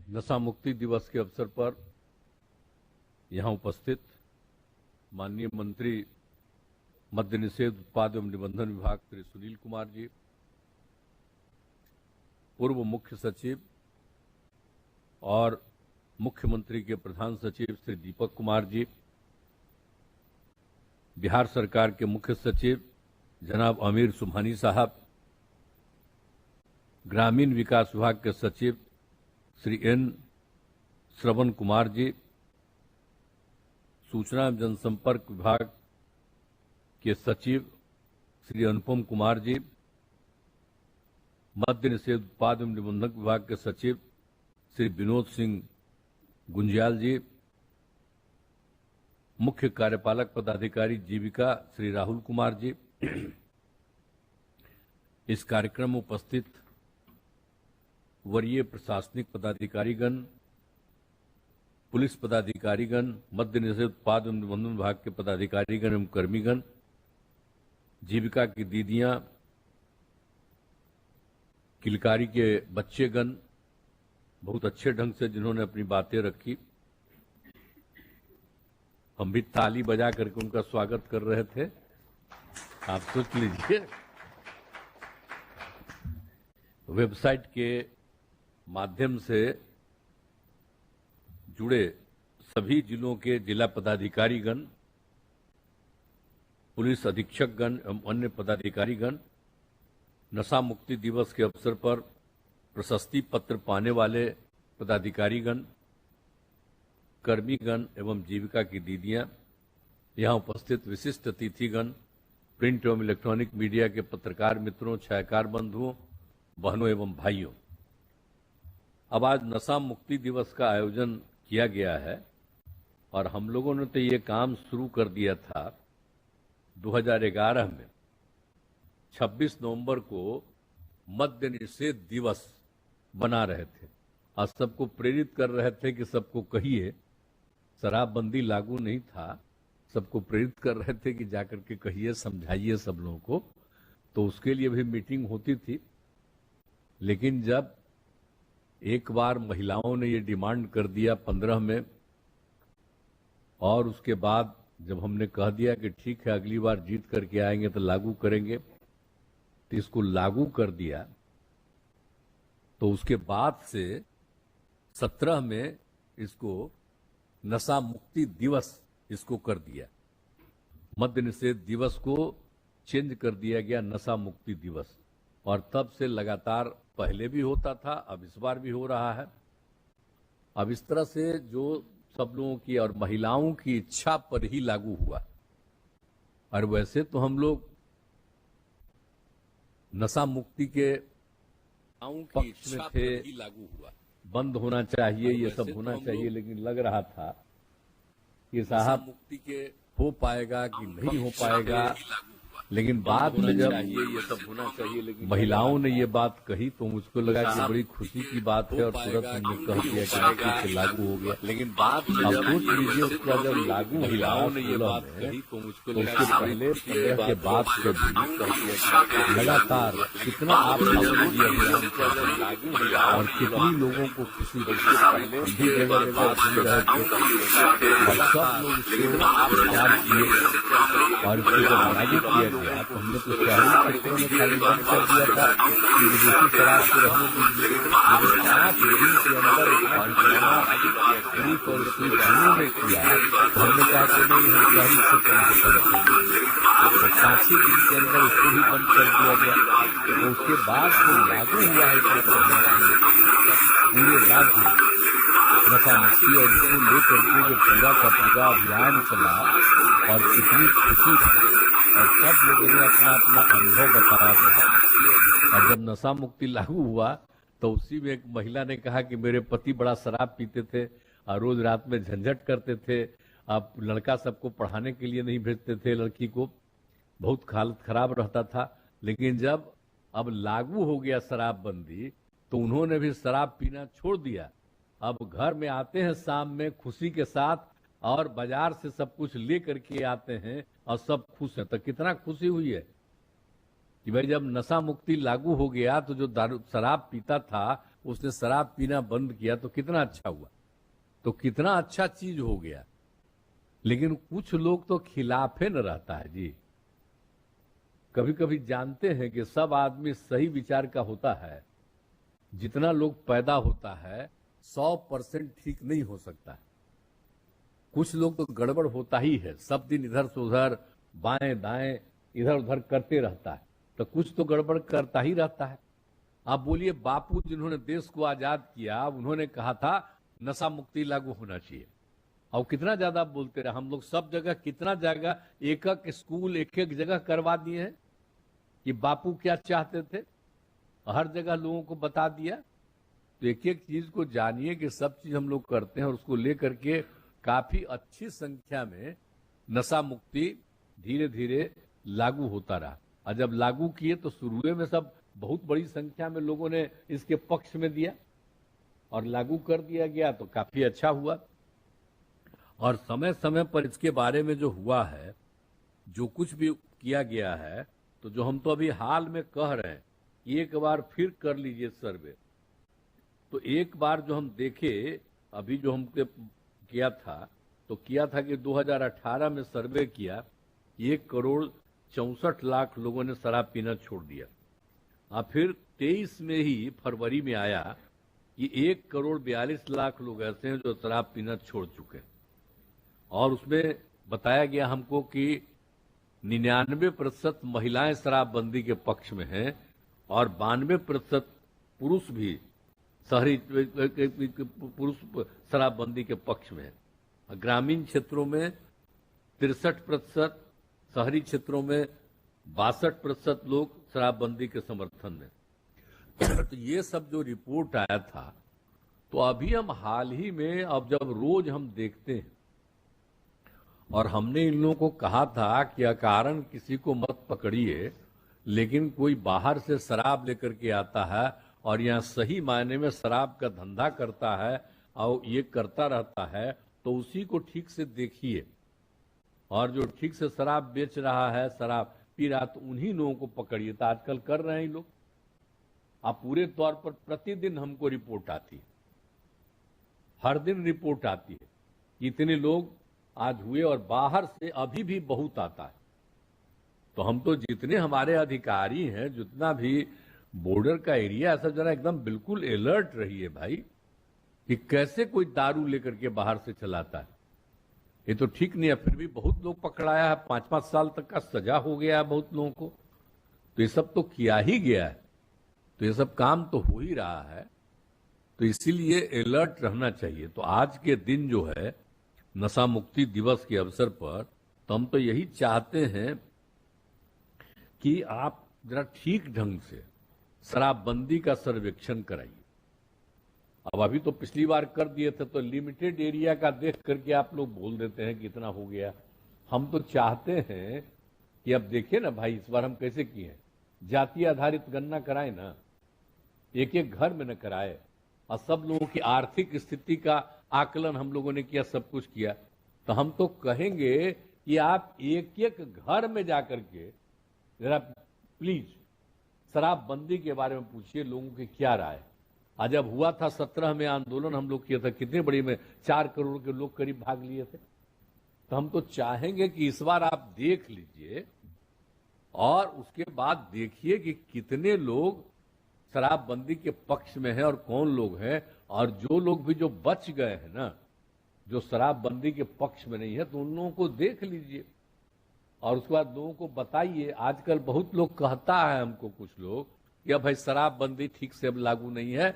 नशा मुक्ति दिवस के अवसर पर यहां उपस्थित माननीय मंत्री मद्य निषेध उत्पाद एवं निबंधन विभाग श्री सुनील कुमार जी, पूर्व मुख्य सचिव और मुख्यमंत्री के प्रधान सचिव श्री दीपक कुमार जी, बिहार सरकार के मुख्य सचिव जनाब आमिर सुबहानी साहब, ग्रामीण विकास विभाग के सचिव श्री एन श्रवण कुमार जी, सूचना एवं जनसंपर्क विभाग के सचिव श्री अनुपम कुमार जी, मद्य निषेध उत्पाद एवं निबंधक विभाग के सचिव श्री विनोद सिंह गुंजियाल जी, मुख्य कार्यपालक पदाधिकारी जीविका श्री राहुल कुमार जी, इस कार्यक्रम में उपस्थित वरीय प्रशासनिक पदाधिकारीगण, पुलिस पदाधिकारीगण, मद्य निषेध उत्पाद एवं निबंधन विभाग के पदाधिकारीगण एवं कर्मीगण, जीविका की दीदियां, किलकारी के बच्चेगण, बहुत अच्छे ढंग से जिन्होंने अपनी बातें रखी, हम भी ताली बजा करके उनका स्वागत कर रहे थे। आप सोच लीजिए, वेबसाइट के माध्यम से जुड़े सभी जिलों के जिला पदाधिकारीगण, पुलिस अधीक्षकगण एवं अन्य पदाधिकारीगण नशा मुक्ति दिवस के अवसर पर प्रशस्ति पत्र पाने वाले पदाधिकारीगण, कर्मीगण एवं जीविका की दीदियां, यहां उपस्थित विशिष्ट अतिथिगण, प्रिंट एवं इलेक्ट्रॉनिक मीडिया के पत्रकार मित्रों, छायाकार बंधुओं, बहनों एवं भाइयों, अब आज नशा मुक्ति दिवस का आयोजन किया गया है और हम लोगों ने तो ये काम शुरू कर दिया था 2011 में। 26 नवंबर को मद्य निषेध दिवस बना रहे थे और सबको प्रेरित कर रहे थे कि सबको कहिए, शराबबंदी लागू नहीं था, सबको प्रेरित कर रहे थे कि जाकर के कहिए, समझाइए सब लोगों को। तो उसके लिए भी मीटिंग होती थी, लेकिन जब एक बार महिलाओं ने ये डिमांड कर दिया 15 में, और उसके बाद जब हमने कह दिया कि ठीक है अगली बार जीत करके आएंगे तो लागू करेंगे, तो इसको लागू कर दिया। तो उसके बाद से 17 में इसको नशा मुक्ति दिवस इसको कर दिया, मद्य निषेध दिवस को चेंज कर दिया गया नशा मुक्ति दिवस, और तब से लगातार पहले भी होता था, अब इस बार भी हो रहा है। अब इस तरह से जो सब लोगों की और महिलाओं की इच्छा पर ही लागू हुआ। और वैसे तो हम लोग नशा मुक्ति के पक्ष में थे, बंद होना चाहिए, ये सब होना चाहिए, लेकिन लग रहा था कि साहब मुक्ति के हो पाएगा कि नहीं हो पाएगा। लेकिन बाद में जब ये सब होना चाहिए, लेकिन महिलाओं ने ये बात कही तो मुझको लगा कि बड़ी खुशी की बात है और तुरंत हमने कह दिया कि मुक्ति से लागू हो गया। लेकिन बाद में अब सोच लीजिए उसका जब लागू महिलाओं ने ये बात कही तो मुझको लगा कि पहले 15 के बाद से भी लगातार कितना आप अभियान और कितनी लोगों को खुशी पहले भी जगह जगह घूम रहे थे और सब लोग इसको और इसको जब लागू किया गया तो हमने तो शहरी क्षेत्रों में खाली बंद कर दिया था कि विदेशी शराब को रहने दीजिए, लेकिन 5 दिन के अंदर करीब और उसकी बहनों ने किया तो हमने कहा कि नहीं, हम शहरी क्षेत्रों से करेंगे। तो 5 ही दिन के अंदर उसको भी बंद कर दिया गया। तो उसके बाद जो लागू हुआ है पूरे राज्य में नशा मुक्ति, और इसको लेकर के जो पूरा का पूरा अभियान चला और कितनी खुशी थी और सब लोगों ने अपना अपना अनुभव बताया। और जब नशा मुक्ति लागू हुआ तो उसी में एक महिला ने कहा कि मेरे पति बड़ा शराब पीते थे और रोज रात में झंझट करते थे, अब लड़का सबको पढ़ाने के लिए नहीं भेजते थे, लड़की को बहुत हालत खराब रहता था। लेकिन जब अब लागू हो गया शराबबंदी तो उन्होंने भी शराब पीना छोड़ दिया। अब घर में आते हैं शाम में खुशी के साथ और बाजार से सब कुछ ले करके आते हैं और सब खुश हैं। तो कितना खुशी हुई है कि भाई जब नशा मुक्ति लागू हो गया तो जो दारू शराब पीता था उसने शराब पीना बंद किया तो कितना अच्छा हुआ, तो कितना अच्छा चीज हो गया। लेकिन कुछ लोग तो खिलाफे न रहता है जी। कभी कभी जानते हैं कि सब आदमी सही विचार का होता है, जितना लोग पैदा होता है 100% ठीक नहीं हो सकता। कुछ लोग तो गड़बड़ होता ही है, सब दिन इधर से उधर बाएं दाएं इधर उधर करते रहता है, तो कुछ तो गड़बड़ करता ही रहता है। आप बोलिए, बापू जिन्होंने देश को आजाद किया उन्होंने कहा था नशा मुक्ति लागू होना चाहिए, और कितना ज्यादा बोलते रहे हम लोग, सब जगह कितना जगह एक एक स्कूल एक एक जगह करवा दिए हैं कि बापू क्या चाहते थे, हर जगह लोगों को बता दिया। तो एक एक चीज को जानिए कि सब चीज हम लोग करते हैं और उसको लेकर के काफी अच्छी संख्या में नशा मुक्ति धीरे धीरे लागू होता रहा। और जब लागू किए तो शुरू में सब बहुत बड़ी संख्या में लोगों ने इसके पक्ष में दिया और लागू कर दिया गया, तो काफी अच्छा हुआ। और समय समय पर इसके बारे में जो हुआ है, जो कुछ भी किया गया है, तो जो हम तो अभी हाल में कह रहे हैं एक बार फिर कर लीजिए सर्वे। तो एक बार जो हम देखे अभी जो हमने किया था, तो किया था कि 2018 में सर्वे किया, 1,64,00,000 लोगों ने शराब पीना छोड़ दिया। और फिर 23 में ही फरवरी में आया कि 1,42,00,000 लोग ऐसे हैं जो शराब पीना छोड़ चुके हैं। और उसमें बताया गया हमको कि 99% महिलाएं शराबबंदी के पक्ष में हैं और 92% पुरुष भी शहरी पुरुष शराबबंदी के पक्ष में है। ग्रामीण क्षेत्रों में 63%, शहरी क्षेत्रों में 62% लोग शराबबंदी के समर्थन में। तो ये सब जो रिपोर्ट आया था, तो अभी हम हाल ही में अब जब रोज हम देखते हैं, और हमने इन लोगों को कहा था कि अकारण किसी को मत पकड़िए, लेकिन कोई बाहर से शराब लेकर के आता है और यहाँ सही मायने में शराब का धंधा करता है और ये करता रहता है, तो उसी को ठीक से देखिए। और जो ठीक से शराब बेच रहा है, शराब पी रहा, तो उन्हीं लोगों को पकड़िए। तो आजकल कर रहे हैं लोग। अब पूरे तौर पर प्रतिदिन हमको रिपोर्ट आती है, हर दिन रिपोर्ट आती है, इतने लोग आज हुए, और बाहर से अभी भी बहुत आता है। तो हम तो जितने हमारे अधिकारी हैं, जितना भी बॉर्डर का एरिया, ऐसा जरा एकदम बिल्कुल अलर्ट रहिए भाई कि कैसे कोई दारू लेकर के बाहर से चलाता है। ये तो ठीक नहीं है। फिर भी बहुत लोग पकड़ाया है, 5-5 साल तक का सजा हो गया है बहुत लोगों को। तो ये सब तो किया ही गया है, तो ये सब काम तो हो ही रहा है। तो इसीलिए अलर्ट रहना चाहिए। तो आज के दिन जो है नशा मुक्ति दिवस के अवसर पर, तो हम तो यही चाहते हैं कि आप जरा ठीक ढंग से शराबबंदी का सर्वेक्षण कराइए। अब अभी तो पिछली बार कर दिए थे, तो लिमिटेड एरिया का देख करके आप लोग बोल देते हैं कि इतना हो गया। हम तो चाहते हैं कि अब देखिए ना भाई, इस बार हम कैसे किए हैं, जाति आधारित गणना कराए ना, एक एक घर में न कराए, और सब लोगों की आर्थिक स्थिति का आकलन हम लोगों ने किया, सब कुछ किया। तो हम तो कहेंगे कि आप एक एक घर में जाकर के जरा प्लीज शराबबंदी के बारे में पूछिए लोगों की क्या राय। आज जब हुआ था 17 में आंदोलन हम लोग किया था, कितने बड़ी में 4 करोड़ के लोग करीब भाग लिए थे। तो हम तो चाहेंगे कि इस बार आप देख लीजिए और उसके बाद देखिए कि कितने लोग शराबबंदी के पक्ष में हैं और कौन लोग हैं, और जो लोग भी जो बच गए हैं ना, जो शराबबंदी के पक्ष में नहीं है, तो उन लोगों को देख लीजिए और उसके बाद लोगों को बताइए। आजकल बहुत लोग कहता है हमको, कुछ लोग, कि अब भाई शराबबंदी ठीक से अब लागू नहीं है,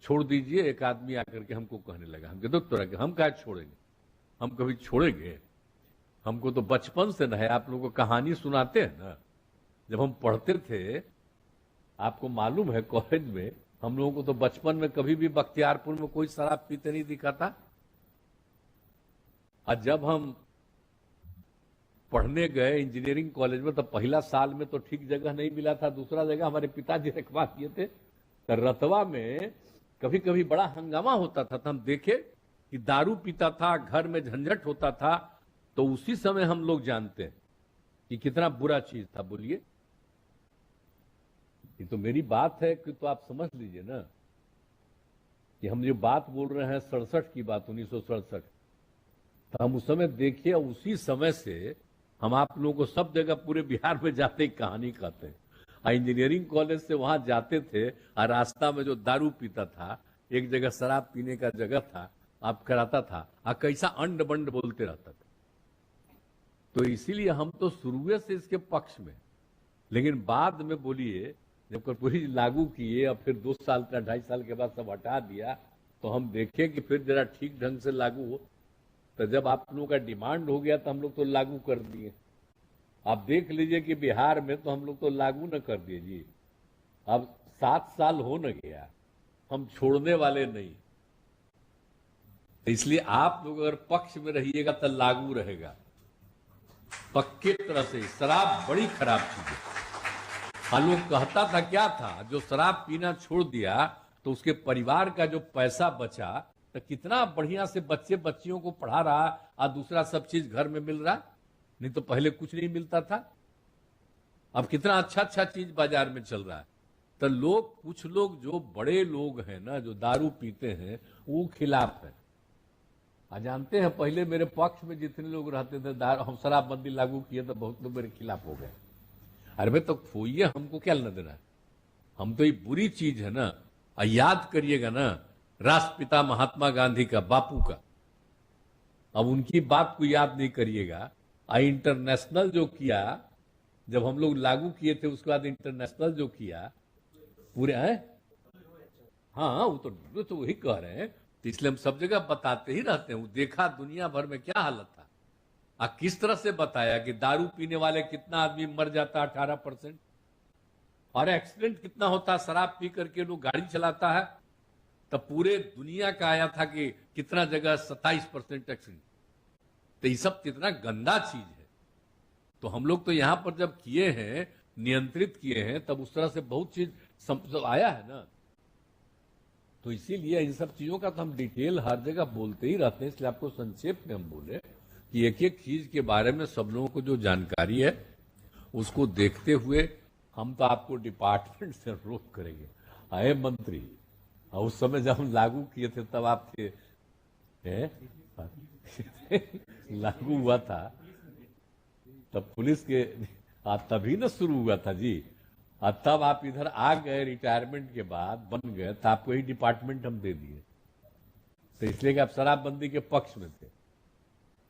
छोड़ दीजिए। एक आदमी आकर के हमको कहने लगा, हम कहते तरह के, हम क्या छोड़ेंगे, हम कभी छोड़ेंगे? हमको तो बचपन से न है। आप लोगों को कहानी सुनाते हैं ना, जब हम पढ़ते थे, आपको मालूम है कॉलेज में हम लोगों को तो बचपन में कभी भी बख्तियारपुर में कोई शराब पीते नहीं दिखा था। और जब हम पढ़ने गए इंजीनियरिंग कॉलेज में, तो पहला साल में तो ठीक जगह नहीं मिला था, दूसरा जगह हमारे पिताजी रखवा दिए थे। तो रतवा में कभी कभी बड़ा हंगामा होता था, तो हम देखे कि दारू पीता था, घर में झंझट होता था। तो उसी समय हम लोग जानते हैं कि कितना बुरा चीज था। बोलिए, ये तो मेरी बात है कि तो आप समझ लीजिए ना कि हम जो बात बोल रहे हैं 67 की बात, 1967, तो हम उस समय देखिए, उसी समय से हम आप लोगों को सब जगह पूरे बिहार में जाते ही कहानी कहते हैं। इंजीनियरिंग कॉलेज से वहां जाते थे और रास्ता में जो दारू पीता था, एक जगह शराब पीने का जगह था, आप कराता था, कैसा अंड बंड बोलते रहता था। तो इसीलिए हम तो शुरू से इसके पक्ष में, लेकिन बाद में बोलिए जब कर्पूरी लागू किए और फिर 2 साल का 2.5 साल के बाद सब हटा दिया, तो हम देखें कि फिर जरा ठीक ढंग से लागू हो। तो जब आप लोगों का डिमांड हो गया तो हम लोग तो लागू कर दिए। आप देख लीजिए कि बिहार में तो हम लोग तो लागू न कर दिए जी। अब 7 साल हो न गया, हम छोड़ने वाले नहीं। इसलिए आप लोग अगर पक्ष में रहिएगा तो लागू रहेगा पक्के तरह से। शराब बड़ी खराब चीज है। लोग कहता था क्या था, जो शराब पीना छोड़ दिया तो उसके परिवार का जो पैसा बचा, तो कितना बढ़िया से बच्चे बच्चियों को पढ़ा रहा और दूसरा सब चीज घर में मिल रहा। नहीं तो पहले कुछ नहीं मिलता था, अब कितना अच्छा अच्छा चीज बाजार में चल रहा है। तो लोग, कुछ लोग जो बड़े लोग हैं ना, जो दारू पीते हैं, वो खिलाफ है। जानते हैं पहले मेरे पक्ष में जितने लोग रहते थे, हम शराबबंदी लागू किए तो बहुत लोग मेरे खिलाफ हो गए। अरे भाई तो खोइए, हमको क्या लेना देना है? हम तो ये बुरी चीज है ना। याद करिएगा ना राष्ट्रपिता महात्मा गांधी का, बापू का, अब उनकी बात को याद नहीं करिएगा। इंटरनेशनल जो किया, जब हम लोग लागू किए थे उसके बाद इंटरनेशनल जो किया पूरे हैं, हाँ वो तो वही कह रहे हैं। तो इसलिए हम सब जगह बताते ही रहते हैं। देखा दुनिया भर में क्या हालत था, किस तरह से बताया कि दारू पीने वाले कितना आदमी मर जाता 18%, और एक्सीडेंट कितना होता, शराब पी करके लोग गाड़ी चलाता है। तब पूरे दुनिया का आया था कि कितना जगह 27% एक्सीडेंट। तो ये सब कितना गंदा चीज है। तो हम लोग तो यहां पर जब किए हैं, नियंत्रित किए हैं, तब उस तरह से बहुत चीज आया है ना। तो इसीलिए इन सब चीजों का तो हम डिटेल हर जगह बोलते ही रहते हैं। इसलिए आपको संक्षेप में हम बोले कि एक एक चीज के बारे में सब लोगों को जो जानकारी है उसको देखते हुए हम तो आपको डिपार्टमेंट से अनुरोध करेंगे। आए मंत्री, और उस समय जब हम लागू किए थे तब आप थे, लागू हुआ था तब पुलिस के तभी ना शुरू हुआ था जी। तब आप इधर आ गए, रिटायरमेंट के बाद बन गए, तो आपको ही डिपार्टमेंट हम दे दिए। तो इसलिए कि आप शराबबंदी के पक्ष में थे,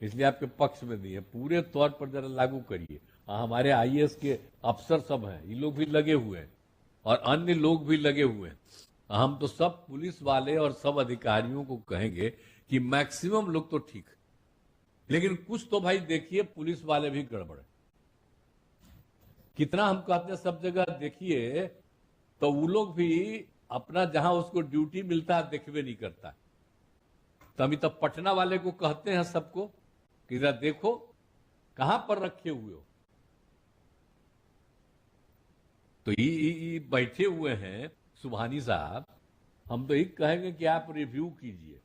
इसलिए आपके पक्ष में दिए। पूरे तौर पर जरा लागू करिए। हमारे आईएएस के अफसर सब हैं, ये लोग भी लगे हुए हैं और अन्य लोग भी लगे हुए हैं। हम तो सब पुलिस वाले और सब अधिकारियों को कहेंगे कि मैक्सिमम लोग तो ठीक है, लेकिन कुछ तो भाई देखिए पुलिस वाले भी गड़बड़ है। कितना हम कहते हैं सब जगह देखिए, तो वो लोग भी अपना जहां उसको ड्यूटी मिलता है देखवे नहीं करता। तो हम तब पटना वाले को कहते हैं सबको कि जरा देखो कहां पर रखे हुए हो। तो ये बैठे हुए हैं सुभानी साहब, हम तो ये कहेंगे कि आप रिव्यू कीजिए।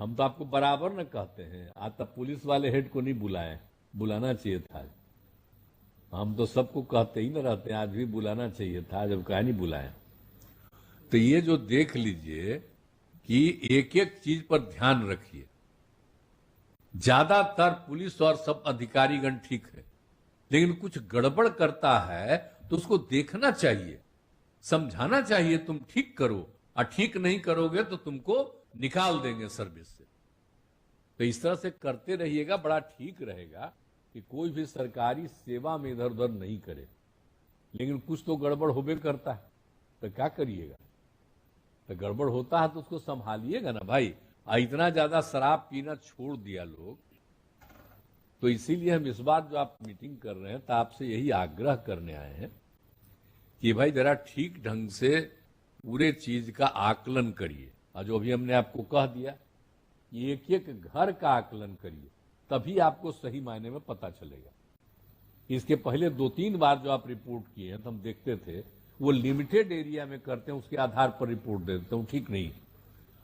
हम तो आपको बराबर न कहते हैं। आज तक पुलिस वाले हेड को नहीं बुलाए, बुलाना चाहिए था। हम तो सबको कहते ही न रहते हैं, आज भी बुलाना चाहिए था, जब कहा नहीं बुलाए। तो ये जो देख लीजिए कि एक एक चीज पर ध्यान रखिए। ज्यादातर पुलिस और सब अधिकारीगण ठीक है, लेकिन कुछ गड़बड़ करता है तो उसको देखना चाहिए, समझाना चाहिए, तुम ठीक करो, और ठीक नहीं करोगे तो तुमको निकाल देंगे सर्विस से। तो इस तरह से करते रहिएगा, बड़ा ठीक रहेगा कि कोई भी सरकारी सेवा में इधर उधर नहीं करे। लेकिन कुछ तो गड़बड़ होबे करता है, तो क्या करिएगा? तो गड़बड़ होता है तो उसको संभालिएगा ना भाई। इतना ज्यादा शराब पीना छोड़ दिया लोग। तो इसीलिए हम इस बार जो आप मीटिंग कर रहे हैं, तो आपसे यही आग्रह करने आए हैं कि भाई जरा ठीक ढंग से पूरे चीज का आकलन करिए। और जो अभी हमने आपको कह दिया कि एक एक घर का आकलन करिए, तभी आपको सही मायने में पता चलेगा। इसके पहले 2-3 बार जो आप रिपोर्ट किए हैं तो हम देखते थे वो लिमिटेड एरिया में करते हैं, उसके आधार पर रिपोर्ट दे देते हैं, ठीक नहीं।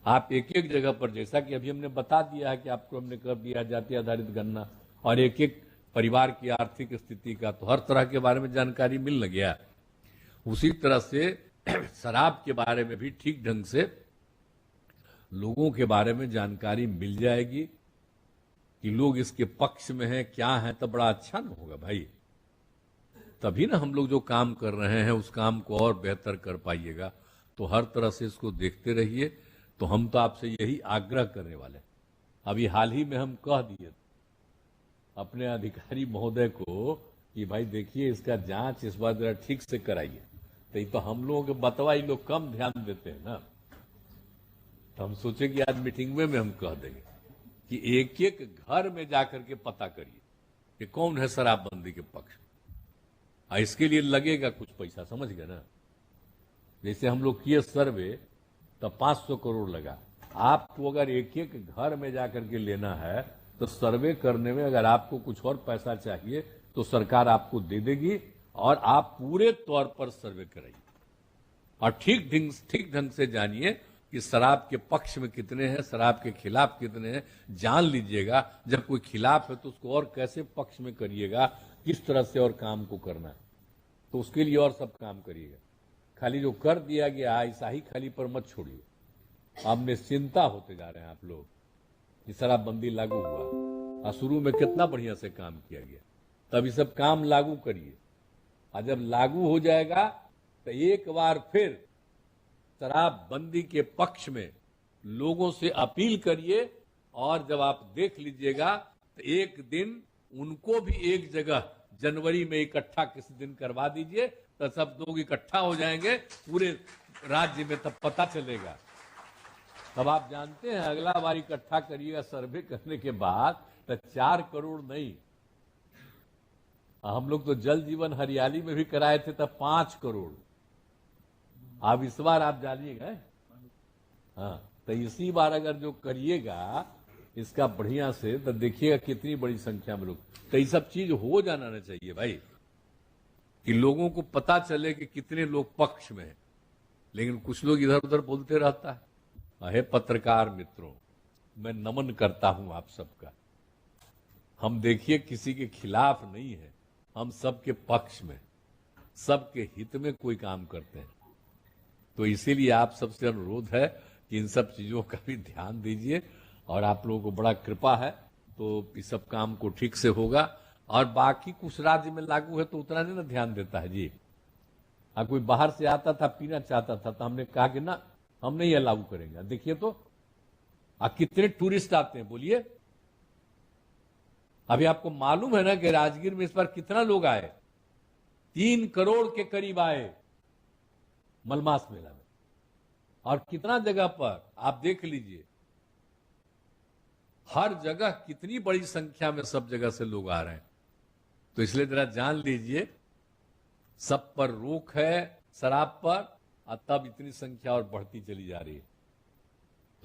आप एक एक जगह पर, जैसा कि अभी हमने बता दिया है कि आपको हमने कर दिया जाति आधारित गणना, और एक एक परिवार की आर्थिक स्थिति का, तो हर तरह के बारे में जानकारी मिल गया। उसी तरह से शराब के बारे में भी ठीक ढंग से लोगों के बारे में जानकारी मिल जाएगी कि लोग इसके पक्ष में हैं क्या हैं, तब बड़ा अच्छा न होगा भाई। तभी ना हम लोग जो काम कर रहे हैं उस काम को और बेहतर कर पाइएगा। तो हर तरह से इसको देखते रहिए। तो हम तो आपसे यही आग्रह करने वाले हैं। अभी हाल ही में हम कह दिए अपने अधिकारी महोदय को कि भाई देखिए इसका जांच इस बार जरा ठीक से कराइए। तो ये तो हम लोगों के बतवा ये लोग कम ध्यान देते हैं ना। तो हम सोचे कि आज मीटिंग में हम कह देंगे कि एक एक घर में जाकर के पता करिए कि कौन है शराबबंदी के पक्ष में। इसके लिए लगेगा कुछ पैसा, समझ गए ना। जैसे हम लोग किए सर्वे तब 500 करोड़ लगा। आपको अगर एक एक घर में जाकर के लेना है तो सर्वे करने में अगर आपको कुछ और पैसा चाहिए तो सरकार आपको दे देगी और आप पूरे तौर पर सर्वे कराइए और ठीक ढंग से जानिए कि शराब के पक्ष में कितने हैं, शराब के खिलाफ कितने हैं। जान लीजिएगा जब कोई खिलाफ है तो उसको और कैसे पक्ष में करिएगा, किस तरह से और काम को करना है। तो उसके लिए और सब काम करिएगा। खाली जो कर दिया गया ऐसा ही खाली पर मत छोड़िए। अब निश्चिंता होते जा रहे हैं आप लोग कि शराबबंदी लागू हुआ और शुरू में कितना बढ़िया से काम किया गया। तब ये सब काम लागू करिए और जब लागू हो जाएगा तो एक बार फिर शराबबंदी के पक्ष में लोगों से अपील करिए। और जब आप देख लीजिएगा तो एक दिन उनको भी एक जगह जनवरी में इकट्ठा किसी दिन करवा दीजिए तो सब लोग इकट्ठा हो जाएंगे पूरे राज्य में। तब पता चलेगा। तब आप जानते हैं अगला बार इकट्ठा करिएगा सर्वे करने के बाद तो 4 करोड़ नहीं, हम लोग तो जल जीवन हरियाली में भी कराए थे तब 5 करोड़। अब इस बार आप जानिएगा। हाँ, तो इसी बार अगर जो करिएगा इसका बढ़िया से तो देखिएगा कितनी बड़ी संख्या में लोग। तो ये सब चीज हो जाना चाहिए भाई कि लोगों को पता चले कि कितने लोग पक्ष में हैं। लेकिन कुछ लोग इधर उधर बोलते रहता है। अहे पत्रकार मित्रों, मैं नमन करता हूं आप सबका। हम देखिए किसी के खिलाफ नहीं है, हम सबके पक्ष में, सबके हित में कोई काम करते हैं। तो इसीलिए आप सबसे अनुरोध है कि इन सब चीजों का भी ध्यान दीजिए। और आप लोगों को बड़ा कृपा है तो इस सब काम को ठीक से होगा। और बाकी कुछ राज्य में लागू है तो उतना नहीं ना ध्यान देता है जी। कोई बाहर से आता था पीना चाहता था तो हमने कहा कि ना हम नहीं यह लागू करेंगे। देखिए तो कितने टूरिस्ट आते हैं बोलिए। अभी आपको मालूम है ना कि राजगीर में इस बार कितना लोग आए, 3 करोड़ के करीब आए मलमास मेला में। और कितना जगह पर आप देख लीजिए, हर जगह कितनी बड़ी संख्या में सब जगह से लोग आ रहे हैं। तो इसलिए जरा जान लीजिए सब पर रोक है शराब पर और तब इतनी संख्या और बढ़ती चली जा रही है।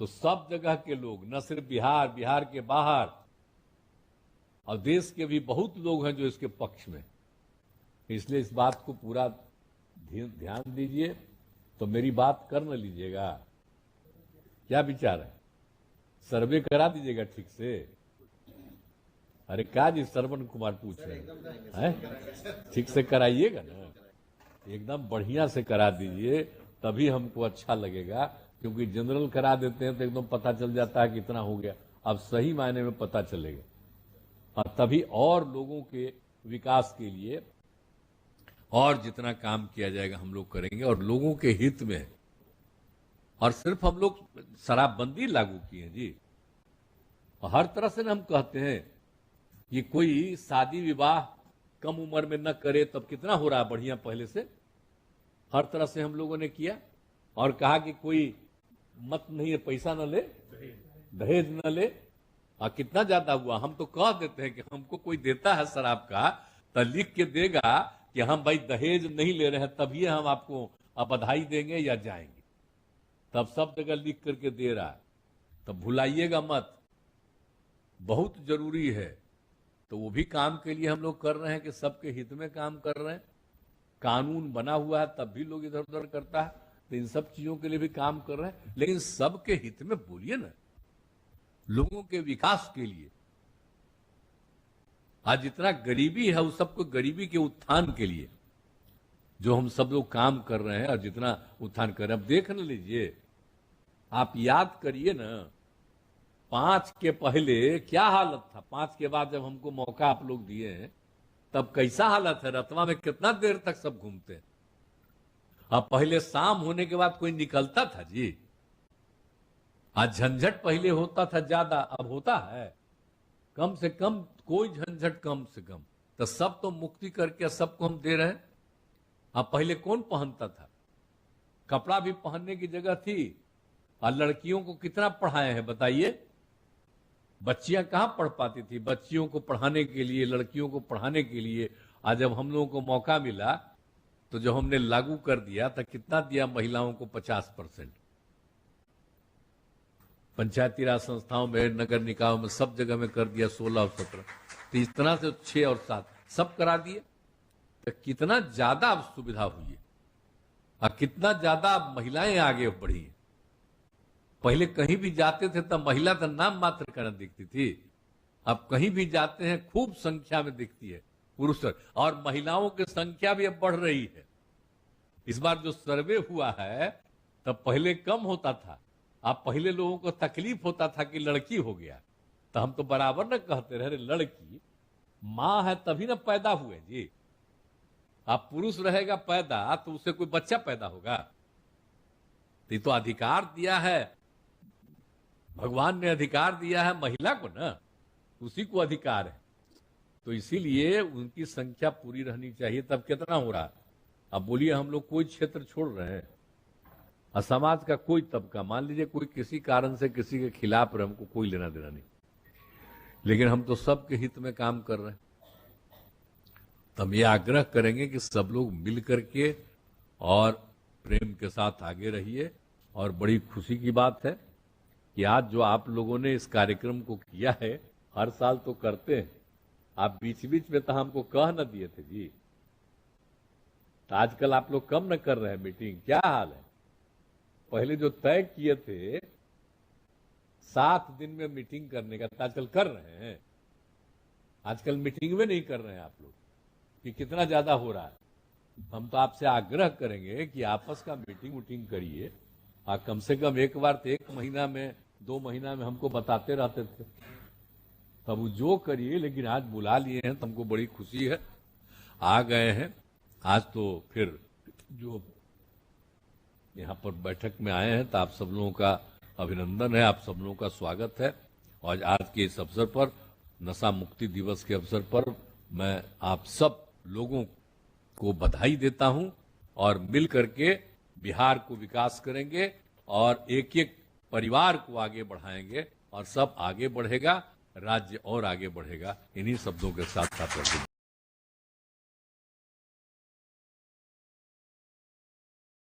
तो सब जगह के लोग, न सिर्फ बिहार, बिहार के बाहर और देश के भी बहुत लोग हैं जो इसके पक्ष में। इसलिए इस बात को पूरा ध्यान दीजिए। तो मेरी बात कर न लीजिएगा, क्या विचार है? सर्वे करा दीजिएगा ठीक से। अरे क्या जी श्रवण कुमार पूछ रहे हैं, ठीक से कराइएगा ना, एकदम बढ़िया से करा दीजिए तभी हमको अच्छा लगेगा। क्योंकि जनरल करा देते हैं तो एकदम पता चल जाता है कितना हो गया। अब सही मायने में पता चलेगा और तभी और लोगों के विकास के लिए और जितना काम किया जाएगा हम लोग करेंगे और लोगों के हित में। और सिर्फ हम लोग शराबबंदी लागू किए जी, और हर तरह से हम कहते हैं कि कोई शादी विवाह कम उम्र में न करे। तब कितना हो रहा है बढ़िया पहले से। हर तरह से हम लोगों ने किया और कहा कि कोई मत नहीं है, पैसा न ले, दहेज न ले। और कितना ज्यादा हुआ। हम तो कह देते हैं कि हमको कोई देता है शराब का तो लिख के देगा कि हम भाई दहेज नहीं ले रहे हैं, तभी हम आपको बधाई देंगे या जाएंगे। तब सब जगह लिख करके दे रहा है। तब भुलाइएगा मत, बहुत जरूरी है। तो वो भी काम के लिए हम लोग कर रहे हैं कि सबके हित में काम कर रहे हैं। कानून बना हुआ है तब भी लोग इधर उधर करता है। तो इन सब चीजों के लिए भी काम कर रहे हैं। लेकिन सबके हित में बोलिए ना, लोगों के विकास के लिए। आज जितना गरीबी है उस सबको गरीबी के उत्थान के लिए जो हम सब लोग काम कर रहे हैं और जितना उत्थान कर रहे हैं। अब देख न लीजिए आप याद करिए ना, 5 के पहले क्या हालत था, 5 के बाद जब हमको मौका आप लोग दिए हैं तब कैसा हालत है। रतवा में कितना देर तक सब घूमते हैं। अब पहले शाम होने के बाद कोई निकलता था जी। आज झंझट पहले होता था ज्यादा, अब होता है कम से कम, कोई झंझट कम से कम। तो सब तो मुक्ति करके सबको हम दे रहे हैं। अब पहले कौन पहनता था, कपड़ा भी पहनने की जगह थी। और लड़कियों को कितना पढ़ाए हैं बताइए। बच्चियां कहां पढ़ पाती थी। बच्चियों को पढ़ाने के लिए, लड़कियों को पढ़ाने के लिए आज जब हम लोगों को मौका मिला तो जब हमने लागू कर दिया तो कितना दिया महिलाओं को, 50%। पंचायती राज संस्थाओं में, नगर निकायों में, सब जगह में कर दिया 16 और 17। तो इस तरह से 6 और 7 सब करा दिए। तो कितना ज्यादा अब सुविधा हुई है और कितना ज्यादा अब महिलाएं आगे बढ़ी है। पहले कहीं भी जाते थे तब महिला तो नाम मात्र करना दिखती थी। अब कहीं भी जाते हैं खूब संख्या में दिखती है पुरुष, और महिलाओं की संख्या भी अब बढ़ रही है। इस बार जो सर्वे हुआ है तब पहले कम होता था। अब पहले लोगों को तकलीफ होता था कि लड़की हो गया, तो हम तो बराबर न कहते रहे लड़की मां है तभी ना पैदा हुए जी। अब पुरुष रहेगा पैदा तो उससे कोई बच्चा पैदा होगा। तो अधिकार दिया है भगवान ने, अधिकार दिया है महिला को ना, उसी को अधिकार है। तो इसीलिए उनकी संख्या पूरी रहनी चाहिए। तब कितना हो रहा है। अब बोलिए हम लोग कोई क्षेत्र छोड़ रहे हैं और समाज का कोई तबका, मान लीजिए कोई किसी कारण से किसी के खिलाफ रहे, हमको कोई लेना देना नहीं, लेकिन हम तो सबके हित में काम कर रहे हैं। तब ये आग्रह करेंगे कि सब लोग मिल करके और प्रेम के साथ आगे रहिए। और बड़ी खुशी की बात है कि आज जो आप लोगों ने इस कार्यक्रम को किया है, हर साल तो करते हैं, आप बीच बीच में तो हमको कह न दिए थे जी। तो आजकल आप लोग कम न कर रहे हैं मीटिंग, क्या हाल है। पहले जो तय किए थे 7 दिन में मीटिंग करने का, आजकल कर रहे हैं। आजकल मीटिंग में नहीं कर रहे हैं आप लोग, कि कितना ज्यादा हो रहा है। हम तो आपसे आग्रह करेंगे कि आपस का मीटिंग वूटिंग करिए। कम से कम एक बार तो 1 महीना में, 2 महीना में हमको बताते रहते थे। तब वो जो करिए, लेकिन आज बुला लिए हैं तो हमको बड़ी खुशी है, आ गए हैं। आज तो फिर जो यहाँ पर बैठक में आए हैं तो आप सब लोगों का अभिनंदन है, आप सब लोगों का स्वागत है। और आज के इस अवसर पर, नशा मुक्ति दिवस के अवसर पर, मैं आप सब लोगों को बधाई देता हूं। और मिल करके बिहार को विकास करेंगे और एक एक परिवार को आगे बढ़ाएंगे और सब आगे बढ़ेगा, राज्य और आगे बढ़ेगा। इन्हीं शब्दों के साथ साथ